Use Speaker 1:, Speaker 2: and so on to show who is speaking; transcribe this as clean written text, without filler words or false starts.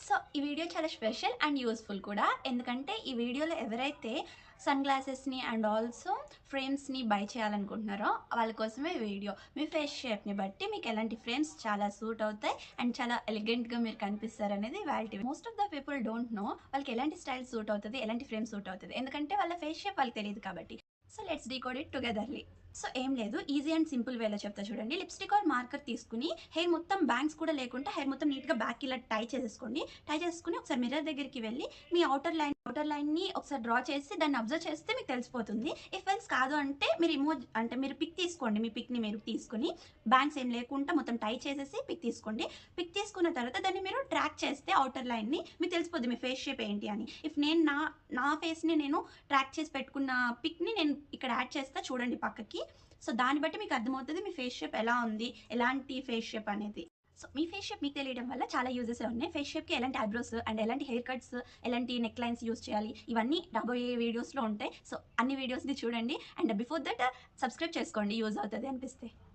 Speaker 1: So ఈ video చాలా special and useful కూడా. ఎందుకంటే ఈ వీడియోలో ఎవరైతే సన్ గ్లాసెస్ని అండ్ ఆల్సో ఫ్రేమ్స్ని బై చేయాలనుకుంటున్నారో వాళ్ళ కోసమే ఈ వీడియో. మీ ఫేస్ షేప్ని బట్టి మీకు ఎలాంటి ఫ్రేమ్స్ చాలా సూట్ అవుతాయి అండ్ చాలా ఎలిగెంట్గా మీరు కనిపిస్తారు అనేది వాల్టీ. Most of the people don't know వాళ్ళకి ఎలాంటి స్టైల్ సూట్ అవుతుంది, ఎలాంటి ఫ్రేమ్ సూట్ అవుతుంది, ఎందుకంటే వాళ్ళ ఫేస్ షేప్ వాళ్ళకి తెలియదు కాబట్టి. సో లెట్స్ డీకోడ్ ఇట్ టుగెదర్లీ. సో ఏం లేదు, ఈజీ అండ్ సింపుల్ వేలో చెప్తా చూడండి. లిప్స్టిక్ ఆర్ మార్కర్ తీసుకుని హెయిర్ మొత్తం బ్యాంగ్స్ కూడా లేకుండా హెయిర్ మొత్తం నీట్గా బ్యాక్ ఇలా టై చేసేసుకోండి. టై చేసుకుని ఒకసారి మిర్రర్ దగ్గరికి వెళ్ళి మీ అవుటర్ లైన్ని ఒకసారి డ్రా చేసి దాన్ని అబ్జర్వ్ చేస్తే మీకు తెలిసిపోతుంది. ఇఫ్ ఎల్స్ కాదు అంటే మీరు మీరు పిక్ తీసుకోండి. మీ పిక్ని మీరు తీసుకుని బ్యాంగ్స్ ఏం లేకుండా మొత్తం టై చేసేసి పిక్ తీసుకోండి. పిక్ తీసుకున్న తర్వాత దాన్ని మీరు ట్రాక్ చేస్తే అవుటర్ లైన్ని మీకు తెలిసిపోద్ది మీ ఫేస్ షేప్ ఏంటి అని. ఇఫ్ నేను నా ఫేస్ని నేను ట్రాక్ చేసి పెట్టుకున్న పిక్ని నేను ఇక్కడ యాడ్ చేస్తా చూడండి పక్కకి. సో దాన్ని బట్టి మీకు అర్థమవుతుంది మీ ఫేస్ షేప్ ఎలా ఉంది, ఎలాంటి ఫేస్ షేప్ అనేది. సో మీ ఫేస్ షేప్ మీకు తెలియడం వల్ల చాలా యూజెస్ ఉన్నాయి. ఫేస్ షేప్కి ఎలాంటి ఐబ్రోస్ అండ్ ఎలాంటి హెయిర్ కట్స్, ఎలాంటి నెక్ లైన్స్ యూస్ చేయాలి, ఇవన్నీ రాబోయే వీడియోస్లో ఉంటాయి. సో అన్ని వీడియోస్ని చూడండి అండ్ బిఫోర్ దట్ సబ్స్క్రైబ్ చేసుకోండి యూజ్ అవుతుంది అనిపిస్తే.